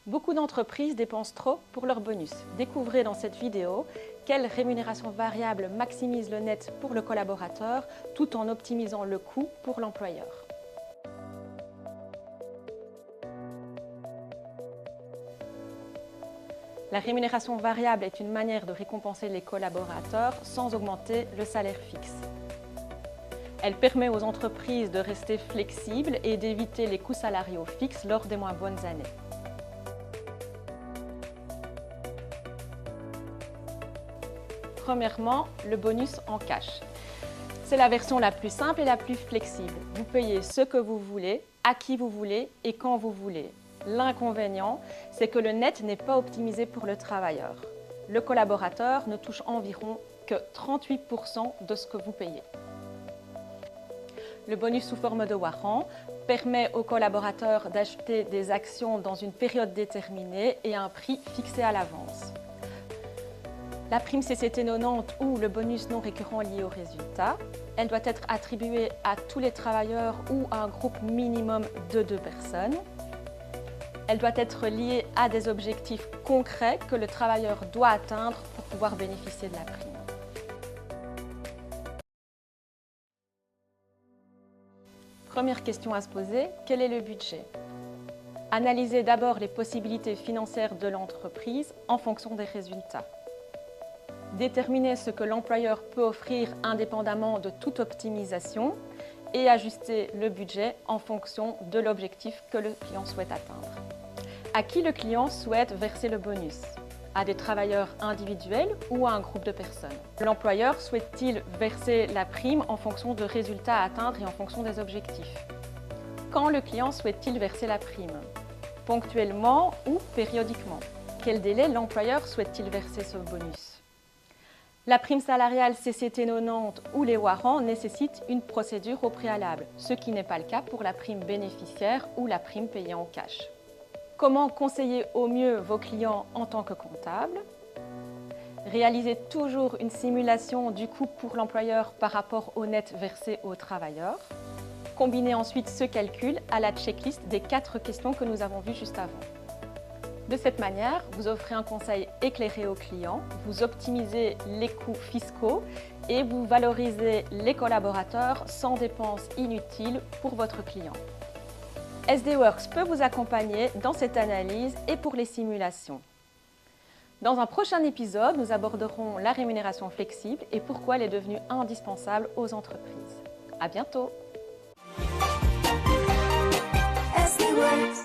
Beaucoup d'entreprises dépensent trop pour leur bonus. Découvrez dans cette vidéo quelle rémunération variable maximise le net pour le collaborateur tout en optimisant le coût pour l'employeur. La rémunération variable est une manière de récompenser les collaborateurs sans augmenter le salaire fixe. Elle permet aux entreprises de rester flexibles et d'éviter les coûts salariaux fixes lors des moins bonnes années. Premièrement, le bonus en cash. C'est la version la plus simple et la plus flexible. Vous payez ce que vous voulez, à qui vous voulez et quand vous voulez. L'inconvénient, c'est que le net n'est pas optimisé pour le travailleur. Le collaborateur ne touche environ que 38% de ce que vous payez. Le bonus sous forme de warrant permet aux collaborateurs d'acheter des actions dans une période déterminée et à un prix fixé à l'avance. La prime CCT 90 ou le bonus non récurrent lié au résultat, elle doit être attribuée à tous les travailleurs ou à un groupe minimum de 2 personnes. Elle doit être liée à des objectifs concrets que le travailleur doit atteindre pour pouvoir bénéficier de la prime. Première question à se poser, quel est le budget? Analysez d'abord les possibilités financières de l'entreprise en fonction des résultats. Déterminez ce que l'employeur peut offrir indépendamment de toute optimisation et ajustez le budget en fonction de l'objectif que le client souhaite atteindre. À qui le client souhaite verser le bonus? À des travailleurs individuels ou à un groupe de personnes? L'employeur souhaite-t-il verser la prime en fonction de résultats à atteindre et en fonction des objectifs? Quand le client souhaite-t-il verser la prime? Ponctuellement ou périodiquement? Quel délai l'employeur souhaite-t-il verser ce bonus? La prime salariale CCT 90 ou les warrants nécessitent une procédure au préalable, ce qui n'est pas le cas pour la prime bénéficiaire ou la prime payée en cash. Comment conseiller au mieux vos clients en tant que comptable? Réalisez toujours une simulation du coût pour l'employeur par rapport au net versé au travailleur. Combinez ensuite ce calcul à la checklist des 4 questions que nous avons vues juste avant. De cette manière, vous offrez un conseil éclairé aux clients, vous optimisez les coûts fiscaux et vous valorisez les collaborateurs sans dépenses inutiles pour votre client. SD Works peut vous accompagner dans cette analyse et pour les simulations. Dans un prochain épisode, nous aborderons la rémunération flexible et pourquoi elle est devenue indispensable aux entreprises. À bientôt! SD Works.